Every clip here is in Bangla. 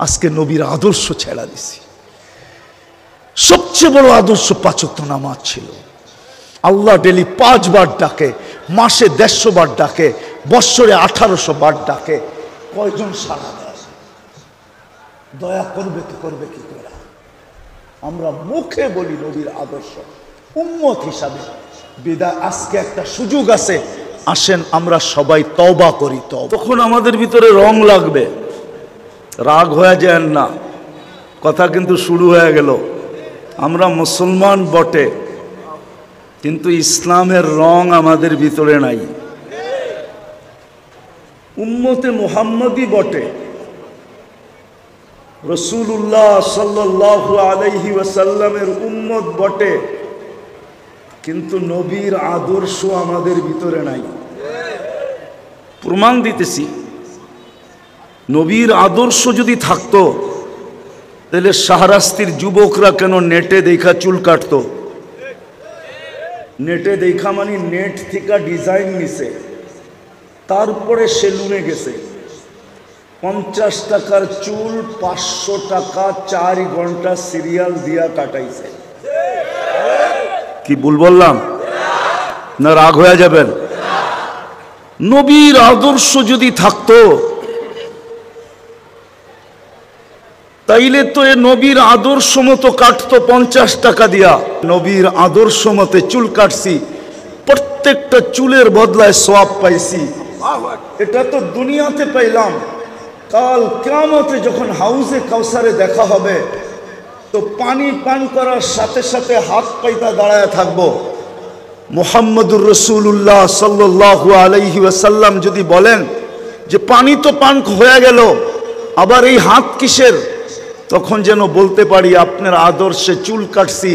আজকে নবীর আদর্শ ছেড়া দিছি। সবচেয়ে বড় আদর্শ ৫ ওয়াক্ত নামাজ ছিল। আল্লাহ ডেলি ৫ বার ডাকে, মাসে ১৫০ বার ডাকে, বৎসরে ১৮০০ বার ডাকে। কয়জন সাড়া দেয়? দয়া করবে তো করবে কি করে? আমরা মুখে বলি নবীর আদর্শ উম্মত হিসাবে। বিদায় আজকে একটা সুযোগ আছে, আসেন আমরা সবাই তওবা করি। তখন আমাদের ভিতরে রং লাগবে, রাগ হয়ে যায় না। কথা কিন্তু শুরু হয়ে গেল। আমরা মুসলমান বটে, কিন্তু ইসলামের রং আমাদের ভিতরে নাই। উম্মতে মুহাম্মদী বটে, রাসূলুল্লাহ সাল্লাল্লাহু আলাইহি ওয়াসাল্লামের উম্মত বটে, কিন্তু নবীর আদর্শ আমাদের ভিতরে নাই। প্রমাণ দিতেছি, নবীর আদর্শ যদি থাকতো তাহলে শাহরাস্তির যুবকরা কেন নেটে দেখা চুল কাটতো? নেটে দেখা মানে নেট থেকে ডিজাইন নিছে, তারপরে সেলুনে গেছে। ৫০ টাকার চুল ৫০০ টাকা ৪ ঘন্টা সিরিয়াল দিয়া কাটাইছে। কি ভুল বললাম না? রাগ হয়ে যাবেন? নবীর আদর্শ যদি থাকতো তাইলে তো এ নবীর আদর্শ মতো কাটতো ৫০ টাকা দিয়া। নবীর আদর্শ মতে চুল কাটছি, প্রত্যেকটা চুলের বদলায় সওয়াব পাইছি। এটা তো দুনিয়াতে পাইলাম, কাল কিয়ামতে যখন হাউজে কাউসারে দেখা হবে তো পানি পান করার সাথে সাথে হাত পাইতা দাঁড়ায় থাকবো। মুহাম্মদুর রাসূলুল্লাহ সাল্লাল্লাহু আলাইহি ওয়াসাল্লাম যদি বলেন যে পানি তো পান হয়ে গেল, আবার এই হাত কিসের? তখন যেন বলতে পারি আপনার আদর্শে চুল কাটছি,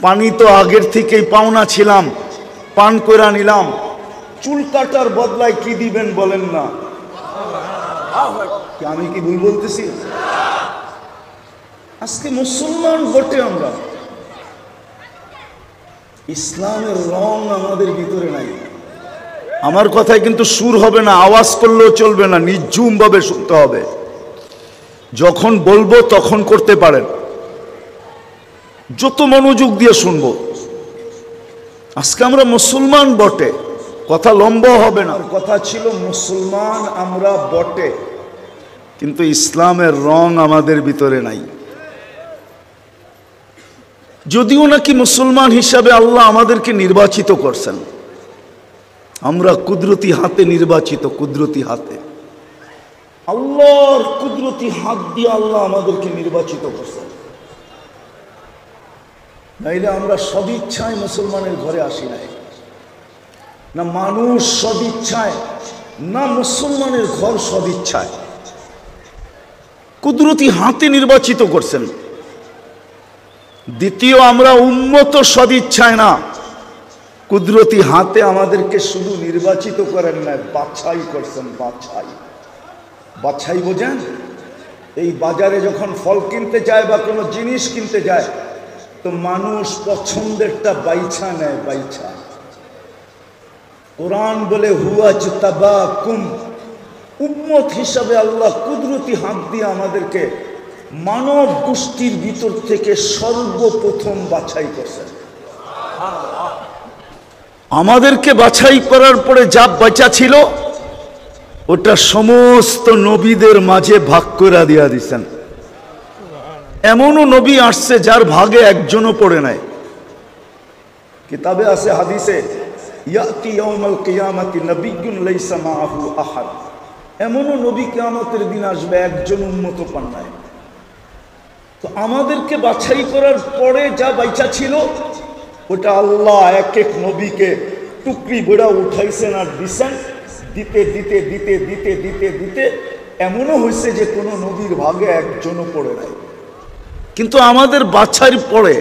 পানি তো আগের থেকেই পাওনা ছিলাম, পান করে নিলাম। চুল কাটার বদলায় কি দিবেন বলেন না? আমি কি ভুল বলতেছি? আজকে মুসলমান বটে আমরা, ইসলামের রং আমাদের ভিতরে নাই। আমার কথায় কিন্তু সুর হবে না, আওয়াজ করলেও চলবে না, নিঝুম ভাবে শুনতে হবে। যখন বলবো তখন করতে পারেন, যত মনোযোগ দিয়ে শুনবো। আজকে আমরা মুসলমান বটে, কথা লম্বা হবে না। কথা ছিল মুসলমান আমরা বটে, কিন্তু ইসলামের রং আমাদের ভিতরে নাই। যদিও নাকি মুসলমান হিসাবে আল্লাহ আমাদেরকে নির্বাচিত করছেন, আমরা কুদরতি হাতে নির্বাচিত, কুদরতি হাতে আল্লাহর কুদরতি হাত দিয়ে আল্লাহ আমাদেরকে নির্বাচিত করছেন। নাইলে আমরা সদিচ্ছায় মুসলমানের ঘরে আসি নাই, না মানুষ সদিচ্ছায়, না মুসলমানের ঘর সদিচ্ছায়। কুদরতি হাতে নির্বাচিত করছেন। দ্বিতীয়, আমরা উম্মত সদিচ্ছায় না, কুদরতি হাতে আমাদেরকে শুধু নির্বাচিত করেন না, বাছাই করছেন। বাছাই, বাছাই বোঝেন? এই বাজারে যখন ফল কিনতে যায় বা কোনো জিনিস কিনতে যায় তো মানুষ পছন্দেরটা বাইছা নেয়, বাইছা। কোরআন বলে হুয়াজতাবাকুম, উম্মত হিসাবে আল্লাহ কুদরতি হাত দিয়ে আমাদেরকে মানব গোষ্ঠীর ভিতর থেকে সর্বপ্রথম বাছাই করছেন। আমাদেরকে বাছাই করার পরে যা বাঁচা ছিল ওটা সমস্ত নবীদের মাঝে ভাগ করে দিয়া দিচ্ছেন। এমনও নবী আসছে যার ভাগে একজনও পড়ে নাই। কিতাবে আছে, হাদিসে, ইয়াতি ইয়াউমাল কিয়ামাতি নাবিয়্যুন লাইসা মাআহু আহাদ। এমনও নবী কিয়ামতের দিন আসবে একজন উম্মত পান নাই। তো আমাদেরকে বাছাই করার পরে যা বাইচা ছিল ওটা আল্লাহ এক এক নবীকে টুকরি বেড়া উঠাইছেন আর দিছেন। দিতে দিতে দিতে দিতে দিতে দিতে এমনও হয়েছে যে কোনো নবীর ভাগে একজনও পড়ে নাই। কিন্তু আমাদের বাছাইয়ের পরে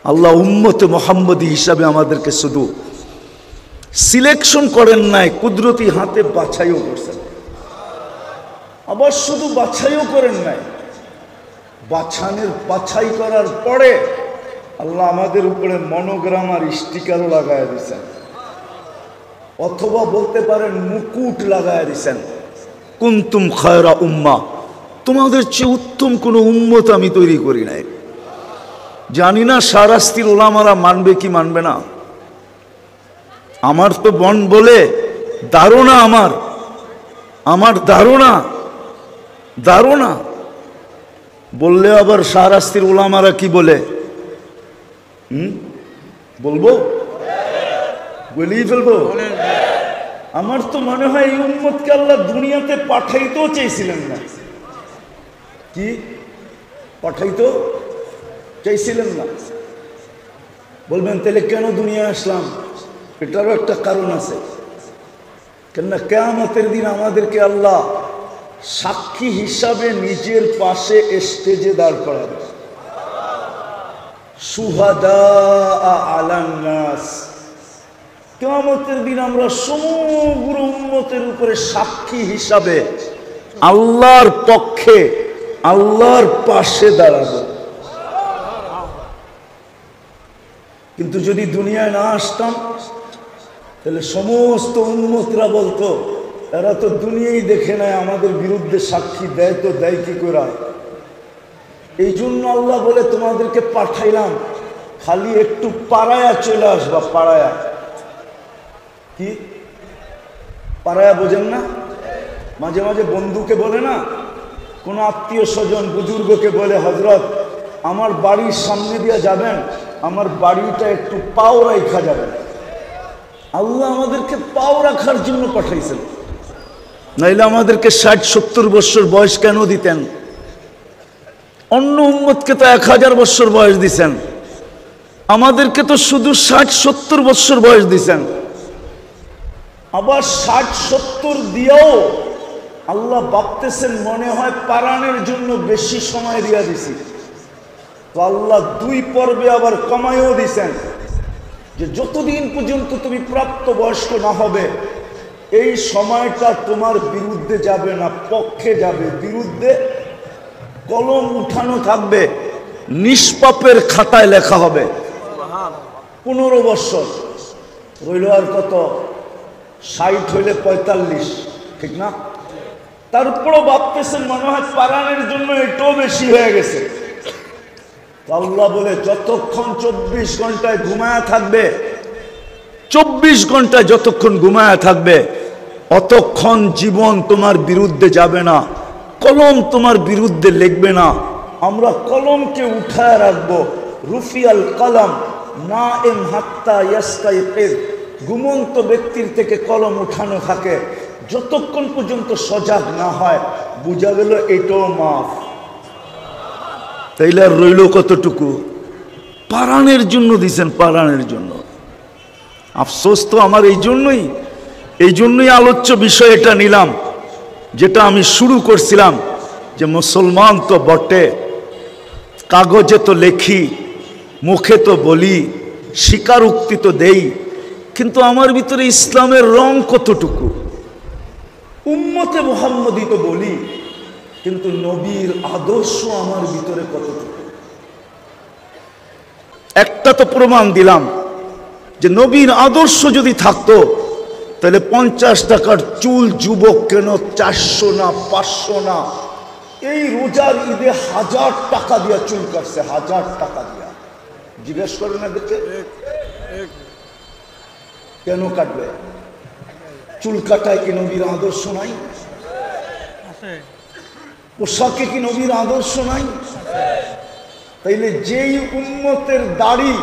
আল্লাহ উম্মতে মুহাম্মদী হিসাবে আমাদেরকে শুধু সিলেকশন করেন নাই, কুদরতি হাতে বাছাইও করছেন। আবার শুধু বাছাইও করেন নাই, বাছাই করার পরে আল্লাহ আমাদের উপরে মনোগ্রাম আর স্টিকারও লাগায় দিয়েছেন, অথবা বলতে পারেন মুকুট লাগায় দিয়েছেন। কুনতুম খায়রা উম্মাহ, তোমাদের চেয়ে উত্তম কোনো উম্মত আমি তৈরি করি নাই। জানি না শাহরাস্তির ওলামারা মানবে কি মানবে না। আমার তো বন বলে ধারণা, আমার ধারণা বললে আবার শাহরাস্তির ওলামারা কি বলে বলবো, বলেই ফেলবো। আমার তো মনে হয় এই উম্মতকে আল্লাহ দুনিয়াতে পাঠাইতেও চেয়েছিলেন না। কি পাঠাইতো চাইছিলেন না? বলবেন তাহলে কেন দুনিয়া আসলাম? এটারও একটা কারণ আছে। কেননা কিয়ামতের দিন আমাদেরকে আল্লাহ সাক্ষী হিসাবে নিজের পাশে স্টেজে দাঁড় করাবে। শুহাদা আলান নাস, কিয়ামতের দিন আমরা সমগ্র উম্মতের উপরে সাক্ষী হিসাবে আল্লাহর পক্ষে, আল্লাহর পাশে দাঁড়াবো। কিন্তু যদি দুনিয়ায় না আসতাম তাহলে সমস্ত উম্মতরা বলতো এরা তো দুনিয়াই দেখে নেয়, আমাদের বিরুদ্ধে সাক্ষী দেয় তো দেয় কি করে। এই জন্য আল্লাহ বলে তোমাদেরকে পাঠাইলাম, খালি একটু পাড়ায়া চলে আসবা। পাড়ায়া কি? পাড়ায়া বোঝেন না? মাঝে মাঝে বন্ধুকে বলে না, কোনো আত্মীয় স্বজন বুজুর্গকে বলে হযরত আমার বাড়ির সামনে দিয়ে যাবেন, আমার বাড়িটা একটু পাও রাখা যাবেন। আল্লাহ আমাদেরকে পাও রাখার জন্য পাঠাইছেন, নাইলে আমাদেরকে 60-70 বছর বয়স কেন দিতেন? অন্য উম্মতকে তো 1000 বছর বয়স দিছেন, আমাদেরকে তো শুধু 60-70 বছর বয়স দিছেন। আবার 60-70 দিয়েও আল্লাহ ভাবতেছেন মনে হয় পারানের জন্য বেশি সময় দিয়া দিছি। তো আল্লাহ 2 পর্বে আবার কমায়ও দিছেন যে যতদিন পর্যন্ত তুমি প্রাপ্ত বয়স্ক না হবে এই সময়টা তোমার বিরুদ্ধে যাবে না, পক্ষে যাবে। বিরুদ্ধে কলম উঠানো থাকবে, নিষ্পাপের খাতায় লেখা হবে। 15 বছর রইল, আর কত? 60 হইলে 45, ঠিক না? তারপরও ভাবতেছেন মনে হয় পারানের জন্য এটাও বেশি হয়ে গেছে। আল্লাহ বলে যতক্ষণ 24 ঘন্টায় ঘুমায়া থাকবে, 24 ঘন্টায় যতক্ষণ ঘুমায়া থাকবে অতক্ষণ জীবন তোমার বিরুদ্ধে যাবে না, কলম তোমার বিরুদ্ধে লিখবে না। আমরা কলমকে উঠায় রাখবো। রুফিয়াল কলম নাইম হাত্তা ইয়াস্তাইকিজ, ঘুমন্ত ব্যক্তির থেকে কলম উঠানো থাকে যতক্ষণ পর্যন্ত সজাগ না হয়। বুঝা গেল এটাও মাফ। তাইলে আর রইল কতটুকু? পারানের জন্য দিছেন, পারানের জন্য। আফসোস তো আমার এই জন্যই আলোচ্য বিষয় এটা নিলাম, যেটা আমি শুরু করছিলাম যে মুসলমান তো বটে, কাগজে তো লেখি, মুখে তো বলি, স্বীকারোক্তি তো দেই, কিন্তু আমার ভিতরে ইসলামের রং কতটুকু? উম্মতে মুহাম্মদী তো বলি, কিন্তু নবীর আদর্শ আমার ভিতরে কতটুকু? একটা তো প্রমাণ দিলাম যে নবীর আদর্শ যদি থাকতো তাহলে 50 টাকার চুল যুবক কেন 400 না 500 না? এই রোজার ঈদে 1000 টাকা দিয়া চুল কাটছে, 1000 টাকা দিয়া। জিজ্ঞেস করে না দেখে কেন কাটবে? চুল কাটায় কি নবীর আদর্শ নাই? পোশাকে কি নবীর আদর্শ নাই? তাইলে যেই উম্মতের দাড়ি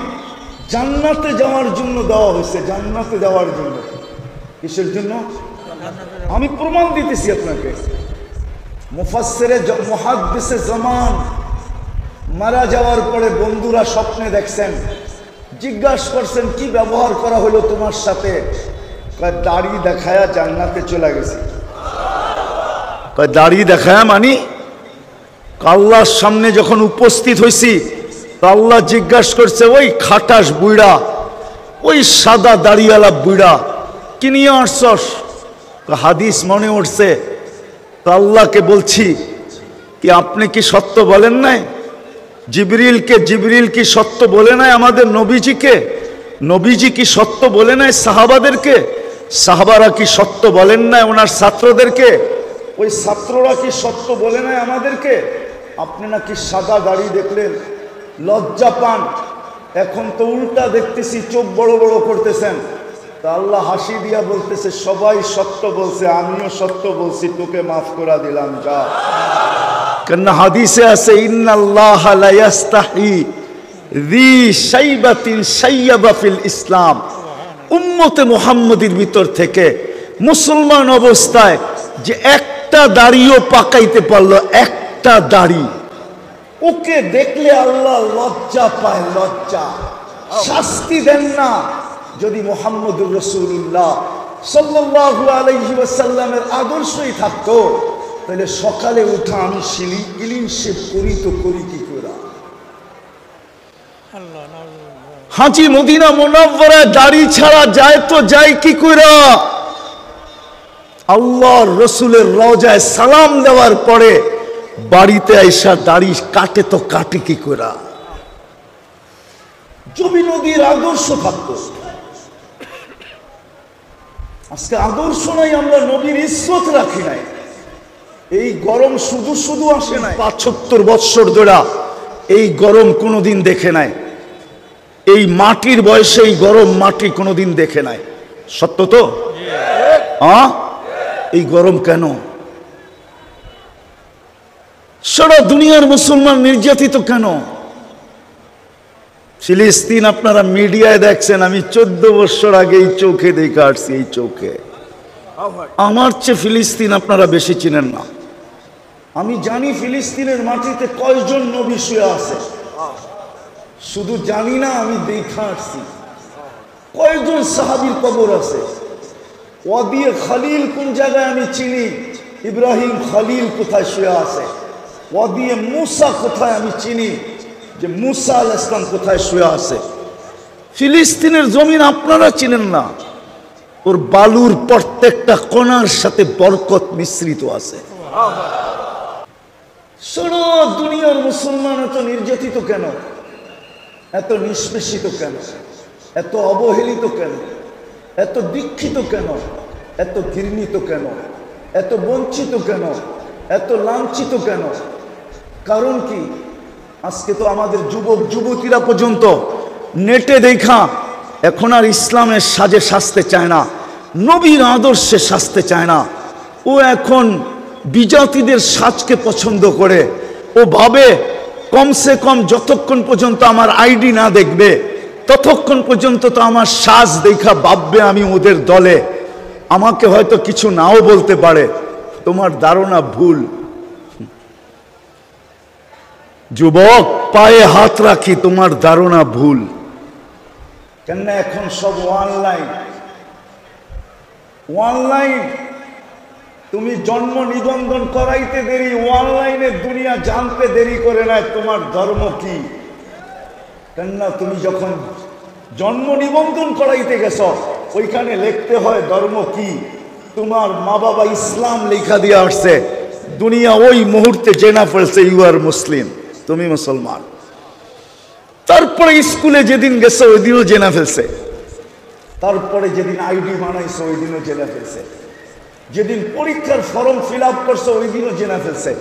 জান্নাতে যাওয়ার জন্য দেওয়া হয়েছে, জান্নাতে যাওয়ার জন্য, কিসের জন্য? আমি প্রমাণ দিতেছি আপনাকে। মুফাসসিরে মুহাদ্দিসে জামান মারা যাওয়ার পরে বন্ধুরা স্বপ্নে দেখছেন, জিজ্ঞাসা করছেন কি ব্যবহার করা হলো তোমার সাথে? কয় দাড়ি দেখায়া জান্নাতে চলে গেছি। কয় দাড়ি দেখায়া মানি? আল্লাহর সামনে যখন উপস্থিত হয়েছি আল্লাহ জিজ্ঞাসা করছে ওই খাটাস বুইড়া, ওই সাদা দাড়িওয়ালা বুইড়া কি নিয়ে আসছস? হাদিস মনে উঠছে। তো আল্লাহকে বলছি কি আপনি কি সত্য বলেন নাই? জিবরিল কি সত্য বলে নাই আমাদের নবীজিকে? নবীজি কি সত্য বলে নাই সাহাবাদেরকে? সাহাবারা কি সত্য বলেন নাই ওনার ছাত্রদেরকে? ওই ছাত্ররা কি সত্য বলে নাই আমাদেরকে? আপনি নাকি সাদা দাড়ি দেখলেন লজ্জা পান, এখন তো উল্টা দেখতেছি চোখ বড় বড় করতেছেন। তা আল্লাহ হাসি দিয়া বলতেছে সবাই সত্য বলছে, আমিও সত্য বলছি, তোকে মাফ করে দিলাম, যা। কেননা হাদিসে আছে ইন্নাল্লাহ লা ইয়াস্তাহি যী শাইবাতিন শাইয়াবা ফিল ইসলাম। উম্মতে মুহাম্মদীর ভিতর থেকে মুসলমান অবস্থায় যে একটা দাড়িও পাকাইতে পারলো, একটা দাড়ি, ওকে দেখলে আল্লাহ লজ্জা পায়, লজ্জা। শাস্তি দেন না। যদি মুহাম্মদুর রাসূলুল্লাহ সাল্লাল্লাহু আলাইহি ওয়াসাল্লামের আদর্শই থাকতো, তাহলে সকালে উঠা আমি ক্লিন শেভ করি তো করি কি করে? হাজি মদিনা মুনাওয়ারায় দাড়ি ছাড়া যায় তো যায় কি করে? আল্লাহর রসুলের রওজায় সালাম দেওয়ার পরে বাড়িতে আইসা দাড়ি কাটে তো কাটে কি করে? যদি নবীর আদর্শ থাকতো। আজকে আদর্শ নাই, আমরা নবীর ইজ্জত রাখি নাই। এই গরম শুধু শুধু আসে নাই, ৭৫ বৎসর ধরে এই গরম কোনোদিন দেখে নাই। এই মাটির বয়সে এই গরম মাটি কোনোদিন দেখে নাই। সত্য তো? এই গরম কেন? সারা দুনিয়ার মুসলমান নির্যাতিত কেন? ফিলিস্তিন আপনারা মিডিয়ায় দেখছেন, আমি 14 বছর আগে এই চোখে দেখে আসছি। এই চোখে আমার চেয়ে ফিলিস্তিন আপনারা বেশি চিনেন না। আমি জানি ফিলিস্তিনের মাটিতে কয়জন নবী শুয়ে আছে, শুধু জানি না, আমি দেখে আসছি কয়জন সাহাবীর কবর আছে। ওয়াদিয়ে খালিল কোন জায়গায় আমি চিনি, ইব্রাহিম খালিল কোথায় শুয়ে আছে। ওয়াদিয়ে মুসা কোথায় আমি চিনি, যে মুসা আলাইহিস সালাম কোথায় শুয়ে আছে। ফিলিস্তিনের জমিন আপনারা চিনেন না, ওর বালুর প্রত্যেকটা কণার সাথে বরকত মিশ্রিত আছে। সারা দুনিয়ার মুসলমান এত নির্যাতিত কেন? এত নিষ্পেষিত কেন? এত অবহেলিত কেন? এত দীক্ষিত কেন? এত ঘৃণিত কেন? এত বঞ্চিত কেন? এত লাঞ্ছিত কেন? কারণ কি? আজকে তো আমাদের যুবক যুবতীরা পর্যন্ত নেটে দেখা এখন আর ইসলামের সাজে সাজতে চায় না, নবীর আদর্শে সাজতে চায় না। ও এখন বিজাতিদের সাজকে পছন্দ করে। ও ভাবে কমসে কম যতক্ষণ পর্যন্ত আমার আইডি না দেখবে ততক্ষণ পর্যন্ত তো আমার সাজ দেখা ভাববে আমি ওদের দলে। আমাকে হয়তো কিছু নাও বলতে পারে। তোমার ধারণা ভুল। যুবক, পায়ে হাত রাখি, তোমার ধারণা ভুল। কেন? এখন সব অনলাইন। অনলাইন, তুমি জন্ম নিবন্ধন করাইতে দেরি, অনলাইনে দুনিয়া জানতে দেরি করে না তোমার ধর্ম কি। কেন? তুমি যখন জন্ম নিবন্ধন করাইতে গেছ, ওইখানে লিখতে হয় ধর্ম কি। তোমার মা বাবা ইসলাম লেখা দিয়ে আসছে, দুনিয়া ওই মুহূর্তে জেনা ফেলছে ইউ আর মুসলিম, তুমি মুসলমান। তারপরে স্কুলে যেদিন গেছে ওই দিনও জেনা ফেলছে। তারপরে যেদিন আইডি বানাইছে ওই দিনও জেনা ফেলছে। যেদিন পরীক্ষার ফর্ম ফিল আপ করছো ওই দিনও জেনা ফেলছে।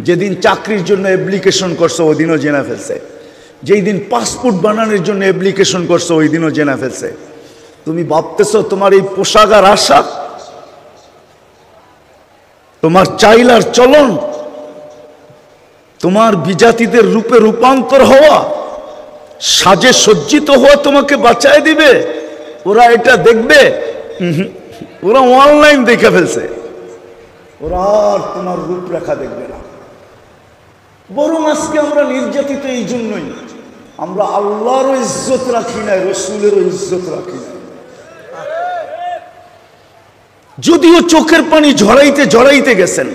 যেদিন চাকরির জন্য অ্যাপ্লিকেশন করছো ওই দিনও জেনা ফেলছে। যেই দিন পাসপোর্ট বানানোর জন্য অ্যাপ্লিকেশন করছো ওই দিনও জেনা ফেলছে। তুমি ভাবতেছো তোমার এই পোশাক আর আশা, তোমার চাইল আর চলন, তোমার বিজাতিদের রূপে রূপান্তর হওয়া, সাজে সজ্জিত হওয়া তোমাকে বাঁচায় দিবে? ওরা এটা দেখবে? ওরা অনলাইন দেখে ফেলছে। ওরা আর তোমার রূপরেখা দেখবে না। বরং আজকে আমরা নির্যাতিত এই জন্যই, আমরা আল্লাহরও ইজ্জত রাখি না, রসুলেরও ইজ্জত রাখি না। যদিও চোখের পানি ঝরাইতে ঝরাইতে গেছেন।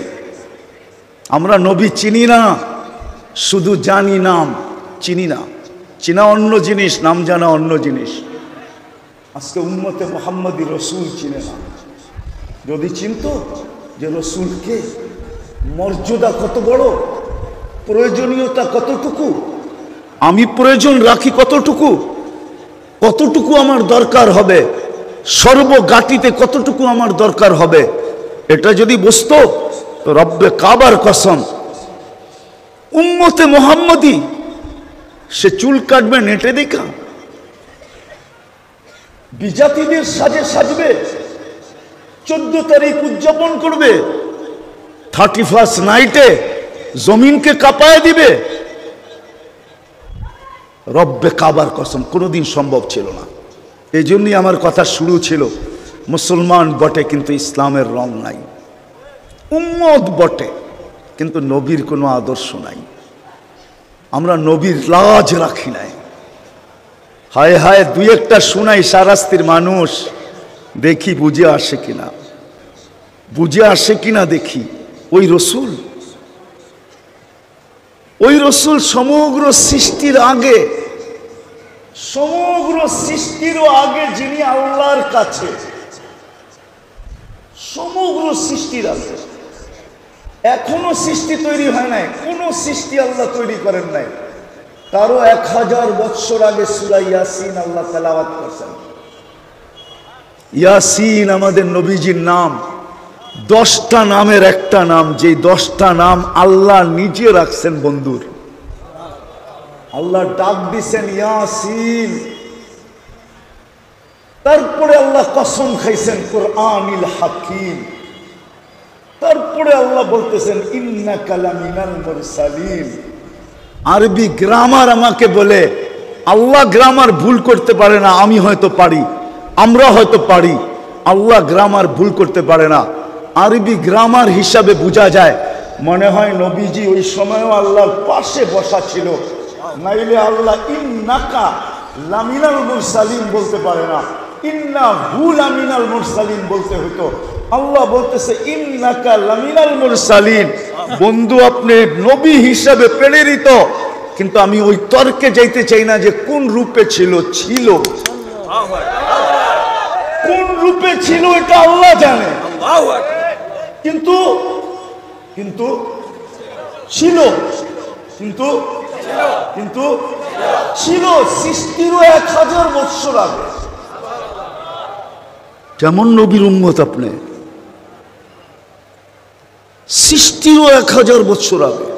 আমরা নবী চিনি না, শুধু জানি নাম, চিনি না। চিনা অন্য জিনিস, নাম জানা অন্য জিনিস। আজকে উম্মতে মুহাম্মদী রসুল চিনে না। যদি চিনত যে রসুলকে মর্যাদা কত বড়, প্রয়োজনীয়তা কতটুকু, আমি প্রয়োজন রাখি কতটুকু, কতটুকু আমার দরকার হবে, সর্বগাটিতে কতটুকু আমার দরকার হবে, এটা যদি বুঝতো তো রব্বে কাবার কসম, উম্মতে মোহাম্মদী সে চুল কাটবে নেটে দেখা, বিজাতিদের সাজে সাজবে, 14 তারিখ উদযাপন করবে, 31st নাইটে জমিনকে কাঁপায় দিবে। রব্বে কাবার কসম, কোনোদিন সম্ভব ছিল না। এই জন্যই আমার কথা শুরু ছিল, মুসলমান বটে কিন্তু ইসলামের রং নাই, উম্মত বটে কিন্তু নবীর কোনো আদর্শ নাই। আমরা নবীর লাজ রাখি নাই। হায় হায়, দুই একটা শুনাই সারাস্তির মানুষ, দেখি বুঝে আসে কিনা, বুঝে আসে কিনা দেখি। ওই রসুল সমগ্র সৃষ্টির আগে, সমগ্র সৃষ্টিরও আগে যিনি আল্লাহর কাছে, সমগ্র সৃষ্টির আগে, এখনো সৃষ্টি তৈরি হয় নাই, কোন সৃষ্টি আল্লাহ তৈরি করেন নাই। তারও 1000 বৎসর আগে সূরা ইয়াসিন আল্লাহ তেলাওয়াত করেছেন। ইয়াসিন আমাদের নবীজির নাম, 10টা নামের একটা নাম, যে 10টা নাম আল্লাহ নিজে রাখছেন বন্ধুর। আল্লাহ ডাক দিছেন ইয়াসিন, তারপরে আল্লাহ কসম খাইছেন কুরআনিল হাকিম, তারপরে আল্লাহ বলতেছেন ইন্নাকা লামিনাল মুরসালিন। আরবি গ্রামার আমাকে বলে, আল্লাহ গ্রামার ভুল করতে পারে না, আমি হয়তো পারি, আমরা হয়তো পারি, আল্লাহ গ্রামার ভুল করতে পারে না। আরবি গ্রামার হিসাবে বোঝা যায়, মনে হয় নবীজি ওই সময়ও আল্লাহর পাশে বসা ছিল, নাইলে আল্লাহ ইন্নাকা লামিনাল মুরসালিন বলতে পারে না, ইন্নাহু লামিনাল মুরসালিন বলতে হতো। আল্লাহ বলতেছে ইন্নাকা লামিনাল মুরসালিন। বন্ধু, আপনি নবী হিসাবে প্রেরিত, কিন্তু আমি ওই তর্কে যাইতে চাই না যে কোন রূপে ছিল, কোন রূপে ছিল এটা আল্লাহ জানে, কিন্তু কিন্তু ছিল, কিন্তু কিন্তু ছিল সৃষ্টিরও 1000 বৎসর আগে। কেমন নবীর উম্মত আপনি, সৃষ্টিরও 1000 বৎসর আগে,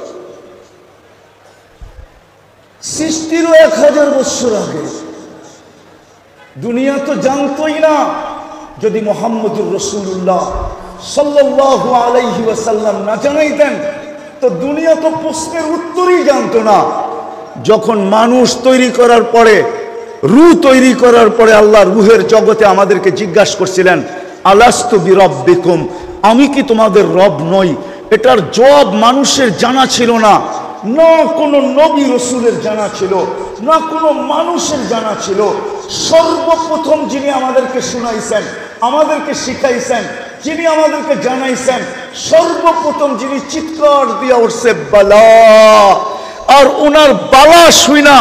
সৃষ্টিরও 1000 বৎসর আগে। দুনিয়া তো জানতোই না, যদি মুহাম্মদুর রাসূলুল্লাহ সাল্লাল্লাহু আলাইহি ওয়াসাল্লাম না জানাইতেন তো দুনিয়া তো প্রশ্নের উত্তরই জানতো না। যখন মানুষ তৈরি করার পরে, রূহ তৈরি করার পরে আল্লাহ রূহের জগতে আমাদেরকে জিজ্ঞাসা করছিলেন আলাস্তু বিরাব্বিকুম, আমি কি তোমাদের রব নই? এটার জবাব মানুষের জানা ছিল না, না কোনো নবী রসুলের জানা ছিল, না কোনো মানুষের জানা ছিল। সর্বপ্রথম যিনি আমাদেরকে শুনাইছেন, আমাদেরকে শিখাইছেন, যিনি আমাদেরকে জানাইছেন, সর্বপ্রথম যিনি চিৎকার দিয়া উঠছে বালা, আর ওনার বালা শুইনা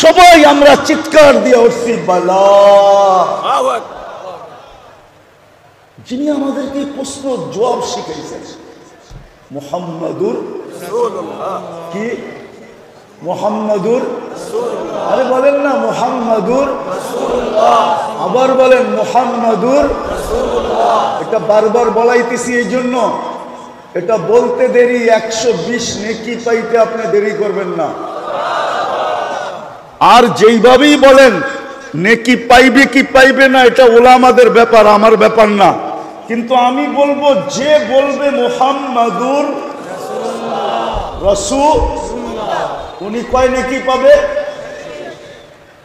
সবাই আমরা চিৎকার দিয়া উঠছি বালা। যিনি আমাদেরকে প্রশ্ন জবাব শিখাইছেন মুহাম্মাদুর কি, মুহাম্মাদুর, আরে বলেন না মুহাম্মাদুর, আবার বলেন মুহাম্মাদুর। এটা বারবার বলাইতেছি এই জন্য, এটা বলতে দেরি, 120 নেকি পাইতে আপনি দেরি করবেন না। আর যেইভাবেই বলেন নেকি পাইবে কি পাইবে না এটা ওলামাদের ব্যাপার, আমার ব্যাপার না। কিন্তু আমি বলবো, যে বলবে মুহাম্মাদুর রাসূল, উনি কয় নেকি পাবে?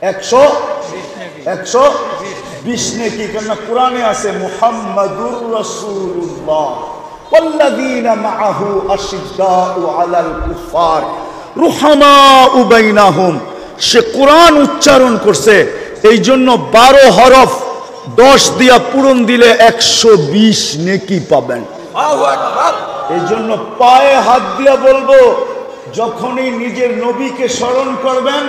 120 নেকি। কেন কোরআনে আছে মুহাম্মাদুর রাসূলুল্লাহ ওয়াল্লাযীনা মাআহু আশিদ্দাউ আলাল কুফার রুহামাউ বাইনাহুম। সে কোরআন উচ্চারণ করছে, এই জন্য 12 হরফ 10 দিয়া পূরণ দিলে 120 নেকি পাবেন। এই জন্য পায়ে হাত দিয়া বলবো, যখনই নিজের নবীকে স্মরণ করবেন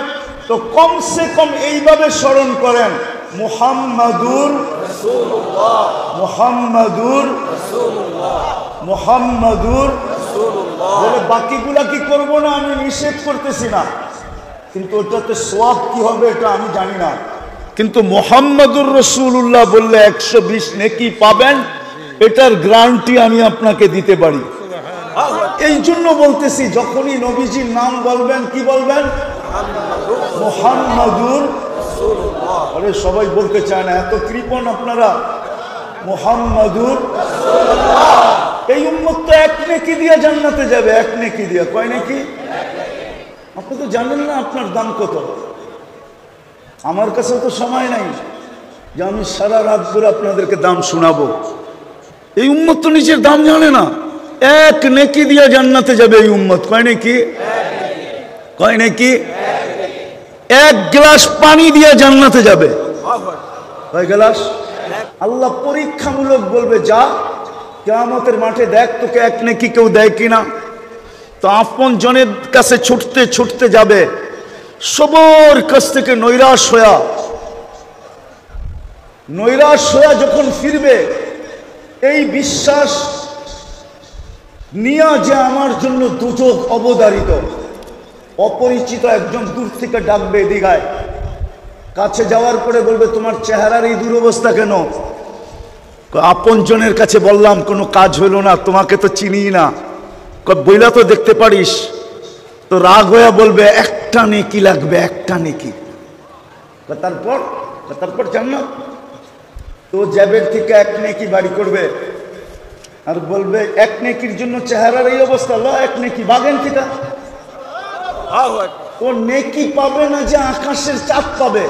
তো কমসে কম এইভাবে স্মরণ করেন মুহাম্মাদুর রাসূলুল্লাহ, মুহাম্মাদুর রাসূলুল্লাহ, মুহাম্মাদুর রাসূলুল্লাহ। বলে বাকিগুলা কি করব না, আমি নিষেধ করতেছি না, কিন্তু ওটাতে সওয়াব কি হবে এটা আমি জানি না। কিন্তু মুহাম্মাদুর রাসূলুল্লাহ বললে 120 নেকি পাবেন, এটার গ্যারান্টি আমি আপনাকে দিতে পারি। এই জন্য বলতেছি, যখনই নবীজির নাম বলবেন কি বলবেন? মুহাম্মাদুর রাসূলুল্লাহ। আরে সবাই বলতে চায় না, এত কৃপণ আপনারা। মুহাম্মাদুর রাসূলুল্লাহ। এই উম্মত তো এক নেকি দিয়ে জান্নাতে যাবে, এক নেকি দিয়ে। কয় নেকি? আপনি তো জানেন না আপনার দাম কত। আমার কাছে তো সময় নাই যে আমি সারা রাত ধরে আপনাদেরকে দাম শোনাবো। এই উম্মত তো নিজের দাম জানে না। এক নেকি দিয়ে জান্নাতে যাবে এই উম্মত। কয় নেকি? কয় নেকি? এক গ্লাস পানি দিয়ে জান্নাতে যাবে। কয় গ্লাস? আল্লাহ পরীক্ষামূলক বলবে, যা কিয়ামতের মাঠে দেখ তোকে এক নেকি কেউ দেয় কিনা। তো আপন জনের কাছে ছুটতে ছুটতে যাবে, সবার কাছ থেকে নৈরাশ হয়ে যখন ফিরবে, এই বিশ্বাস নিয়া যে আমার জন্য দুজক অবধারিত, অপরিচিত একজন দূর থেকে ডাকবে দিঘায়। কাছে যাওয়ার পরে বলবে, তোমার চেহারার এই দুরবস্থা কেন? আপন জনের কাছে বললাম, কোনো কাজ হইল না, তোমাকে তো চিনি না। বইলা তো দেখতে পারিস। তো রাগ হয়ে বলবে, একটা নেকি লাগবে, একটা নেকি। তারপর জান্নাত। তো জ্যাবের থেকে এক নেকি বাড়ি করবে আর বলবে, এক নেকির জন্য চেহারার এই অবস্থা, এক নেকি বাগেন থেকে। ও নেকি পাবে না যে আকাশের চাঁদ পাবে,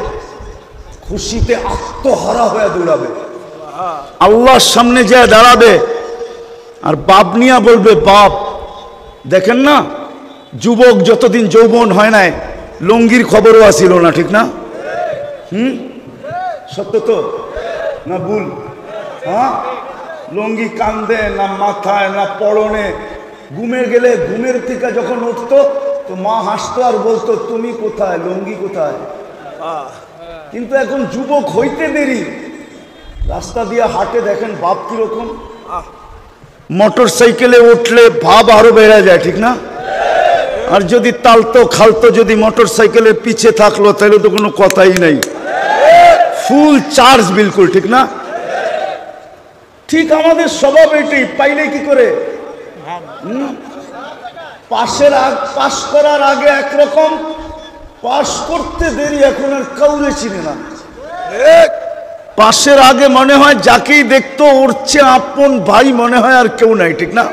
খুশিতে আত্মহারা হয়ে দৌড়াবে, আল্লাহর সামনে যায় দাঁড়াবে। আর বাপ নিয়া বলবে, বাপ দেখেন না, যুবক যতদিন যৌবন হয় নাই, লঙ্গির খবরও আসিল না, ঠিক না? সত্য তো না ভুল? হ্যাঁ, লঙ্গি কান্দে না মাথায় না পরনে। ঘুমে গেলে ঘুমের থেকে যখন উঠতো তো মা হাসতো আর বলতো, তুমি কোথায়, লঙ্গি কোথায়? কিন্তু এখন যুবক হইতে দেরি, রাস্তা দিয়ে হাঁটে, দেখেন বাপ কিরকম। মোটর সাইকেলে উঠলে ভাব আরো বেড়ে যায়, ঠিক না? আর যদি তালতো খালতো যদি মোটর সাইকেলের পিছে থাকলো তাহলে তো কোনো কথাই নাই, ফুল চার্জ বিলকুল, ঠিক না? ঠিক আমাদের স্বভাব এটাই। পাইলে কি করে? পাশ করার আগে একরকম, পাশ করতে দেরি, এখন আর কাউরে চিনে না। পাশের আগে মনে হয় যাকেই দেখতো উঠছে আপন ভাই মনে হয়, আর কেউ নাই, ঠিক না?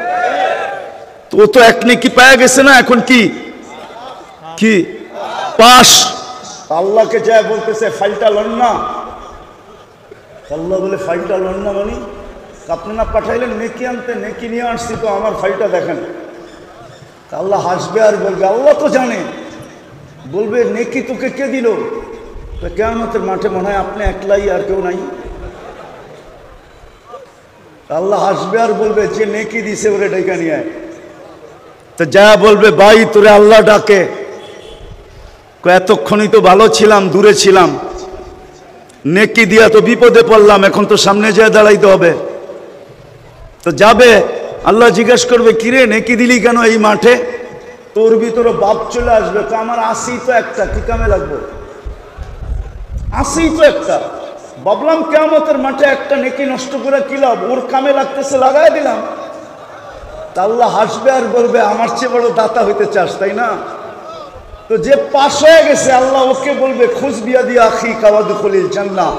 তো ও তো এক নেকি পায়া গেছে না, এখন কি কি পাশ। আল্লাহকে যায় বলতেছে, ফাইলটা লন না। আল্লাহ বলে, ফাইলটা লন না মানে? আপনি না পাঠাইলেন নেকি আনতে, নেকি নিয়ে আসছি, তো আমার ফাইলটা দেখেন। আল্লাহ হাসবে আর বলবে, আল্লাহ তো জানে। বলবে, নেকি তোকে কে দিল? তো কিয়ামতের মাঠে মনে হয় আপনি একলাই, আর কেউ নাই। আল্লাহ হাসবে আর বলবে, যে নেকি দিছে ওরে ডেকে নিয়ে আয়। তো যা বলবে, ভাই তোরে আল্লাহ ডাকে। এতক্ষণই তো ভালো ছিলাম, দূরে ছিলাম, নেকি দিয়া তো বিপদে পড়লাম, এখন তো সামনে যায় দাঁড়াইতে হবে। তো যাবে, আল্লাহ জিজ্ঞেস করবে, কিরে নেকি দিলি কেন এই মাঠে? তোর ভিতরে বাপ চলে আসবে, তো আমার আসি তো একটা, কি কামে লাগবো? আসি তো একটা। ভাবলাম কিয়ামতের মাঠে একটা নেকি নষ্ট করে কি লাভ, ওর কামে লাগতেছে, লাগাই দিলাম। আল্লাহ হাসবে আর বলবে, আমার চেয়ে বড় দাতা হইতে চাস, তাই না? তো যে পাশ হয়ে গেছে, আল্লাহ ওকে বলবে, খুশ বিয়া দিয়া আখি কাওয়াদুখুলিল জান্নাহ।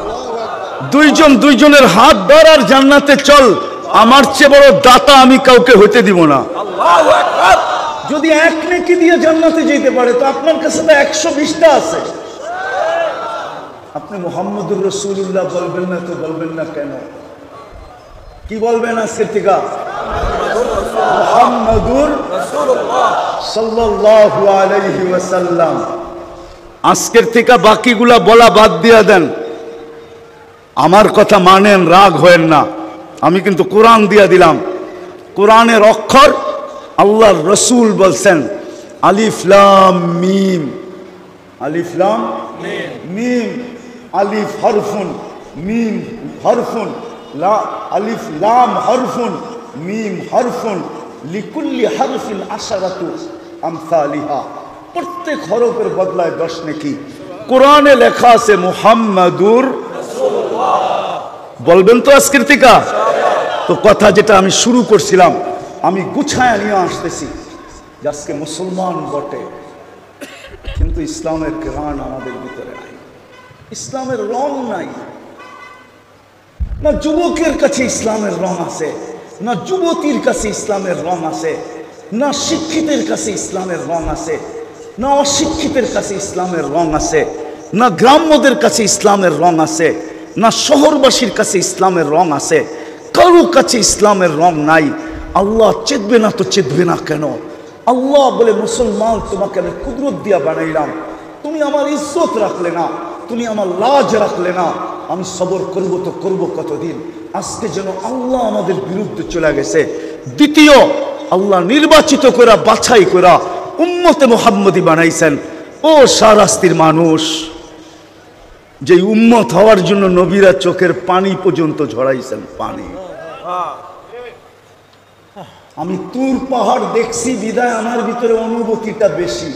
দুইজনের হাত ধর আর জান্নাতে চল, আমার চেয়ে বড় দাতা আমি কাউকে হইতে দিব না। আল্লাহু আকবার। যদি এক নেকি দিয়ে জান্নাতে যেতে পারে, তো আপনার কাছে তো 120টা আছে। আপনি মুহাম্মদুর রাসূলুল্লাহ বলবেন না, তো বলবেন না কেন? কি বলবেন আজকের থেকে? মুহাম্মদুর রাসূলুল্লাহ সাল্লাল্লাহু আলাইহি ওয়াসাল্লাম। আজকের থেকে বাকিগুলা বলা বাদ দিয়া দেন। আমার কথা মানেন, রাগ হয়েন না। আমি কিন্তু কোরআন দিয়া দিলাম, কোরআনের অক্ষর আল্লাহর রসুল বলছেন, আলিফ লাম মিম। আলিফ লাম মিম। আলিফ হরফুন, মিম হরফুন, আলিফ লাম হরফুন, মিম হরফুন, লিকুল্লি হরফিন আশারাতু আমসালিহা। প্রত্যেক হরফের বদলায় 10 নেকি। কোরআনে লেখা আছে মুহাম্মাদুর রাসূলুল্লাহ। বলবেন তো আজকের থেকে? তো কথা যেটা আমি শুরু করছিলাম, আমি গুছায় নিয়ে আসতেছি যে আজকে মুসলমান বটে, কিন্তু ইসলামের ঘ্রাণ আমাদের ভিতরে নাই, ইসলামের রং নাই। না যুবকের কাছে ইসলামের রং আছে, না যুবতীর কাছে ইসলামের রং আছে, না শিক্ষিতের কাছে ইসলামের রং আছে, না অশিক্ষিতের কাছে ইসলামের রং আছে, না গ্রাম্যদের কাছে ইসলামের রং আছে, না শহরবাসীর কাছে ইসলামের রং আছে। কারো কাছে ইসলামের রং নাই। আল্লাহ চেতবে না তো চেতবে না কেন? আল্লাহ বলে, মুসলমান তোমাকে আমি কুদরত দিয়া বানাইলাম, তুমি আমার ইজ্জত রাখলে না, তুমি আমার লাজ রাখলে না, আমি সবর করব তো করব কতদিন? আজকে যেন আল্লাহ আমাদের বিরুদ্ধে চলে গেছে। দ্বিতীয়, আল্লাহ নির্বাচিত করা বাছাই করা উম্মতে মুহাম্মদী বানাইছেন। ও শাহরাস্তির মানুষ, যে উম্মত হওয়ার জন্য নবীরা চোখের পানি পর্যন্ত ঝরাইছেন, পানি। আমি তুর পাহাড় দেখছি বিদায় আমার ভিতরে অনুভূতিটা বেশি।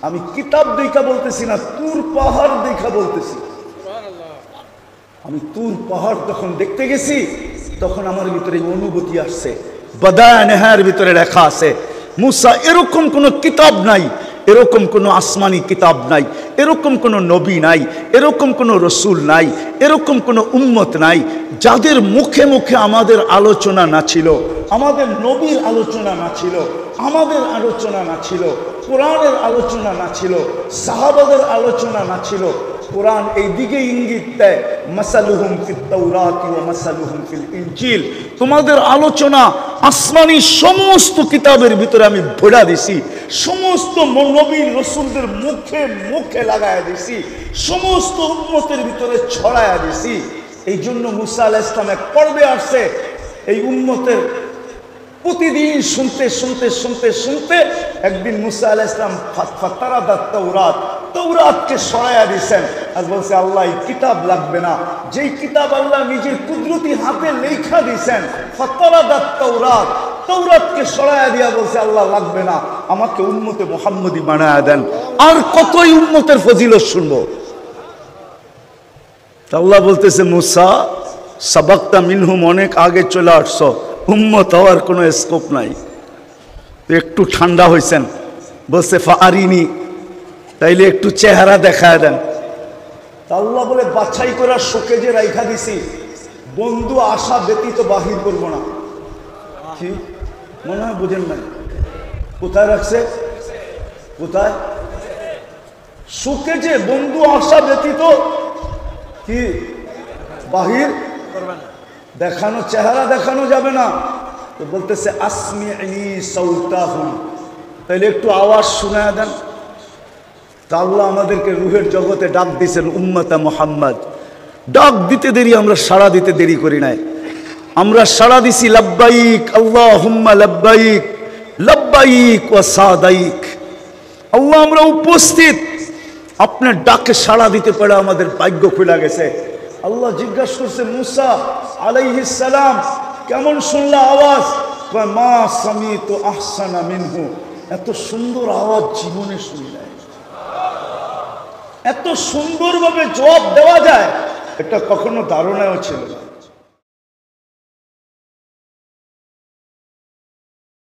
আমি কিতাব দেখা বলতেছি না, তুর পাহাড় দেখা বলতেছি। আমি তুর পাহাড় যখন দেখতে গেছি তখন আমার ভিতরে অনুভূতি আসছে। বাদায়া নেহার ভিতরে লেখা আছে, মুসা এরকম কোনো কিতাব নাই, এরকম কোনো আসমানি কিতাব নাই, এরকম কোনো নবী নাই, এরকম কোনো রসুল নাই, এরকম কোনো উম্মত নাই যাদের মুখে মুখে আমাদের আলোচনা না ছিল, আমাদের নবীর আলোচনা না ছিল, আমাদের আলোচনা না ছিল, কোরআনের আলোচনা না ছিল, সাহাবাদের আলোচনা না ছিল। কোরআন এই দিকে ইঙ্গিত দেয়, মাসালুহুম ফিত তাওরাতি ওয়া মাসালুহুম ফিল ইনজিল। তোমাদের আলোচনা আসমানি সমস্ত কিতাবের ভিতরে আমি ভরা দিছি, সমস্ত নবীর রসুলদের মুখে মুখে লাগায়া দিছি, সমস্ত উম্মতের ভিতরে ছড়ায়া দিছি। এই জন্য মুসা আলাইহিস সালাম এক পর্বে আসছে, এই উম্মতের প্রতিদিন শুনতে শুনতে শুনতে শুনতে একদিন মুসা আলাইহিস সালাম ফাতারাদাত তাওরাত, তাওরাতকে সরাইয়া দিয়েছেন আর বলছে, আল্লাহ এই কিতাব লাগবে না, যেই কিতাব আল্লাহ নিজের কুদরতি হাতে লেখা দিয়েছেন। ফাতারাদাত তাওরাত, তাওরাতকে সরাইয়া দিয়া বলছে, আল্লাহ লাগবে না, আমাকে উম্মতে মুহাম্মদী বানায়া দেন। আর কতই উম্মতের ফজিলত শুনবো? আল্লাহ বলতেছে, মুসা সাবাক্তা মিনহুম, অনেক আগে চলে আসছো, উম্মত হওয়ার কোনো স্কোপ নাই। তো একটু ঠান্ডা হয়েছেন, বলছে ফারিনি, তাইলে একটু চেহারা দেখায় দেন। আল্লাহ বলে, বাছাই করার শোকে যে রাইখা দিছি, বন্ধু আশা ব্যতীত বাহির করব না। কি মনে হয় বুঝেন নাই? কোথায় রাখছে? কোথায়? শোকে যে বন্ধু আশা ব্যতীত কি বাহির দেখানো, চেহারা দেখানো যাবে না। তো বলতেছে আসমি'নি সাউতাহুম, তাইলে একটু আওয়াজ শোনায় দেন। তা আল্লাহ আমাদেরকে রুহের জগতে ডাক দিয়েছেন উম্মতে মুহাম্মদ। ডাক দিতে দেরি, আমরা সাড়া দিতে দেরি করি নাই। আমরা সাড়া দিছি লাব্বাইক আল্লাহুম্মা লাব্বাইক, লাব্বাইক ওয়া সাদাইক। আল্লাহ আমরা উপস্থিত, আপনার ডাকে সাড়া দিতে পারে আমাদের ভাগ্য খুলে গেছে। আল্লাহ জিজ্ঞাসা করছে, মুসা আলাইহিস সালাম কেমন শুনলা আওয়াজ? মা সামিতু আহসানা মিনহু, এত সুন্দর আওয়াজ জীবনে শুনি নাই। এত সুন্দরভাবে জবাব দেওয়া যায় এটা কখনো ধারণাও ছিল না।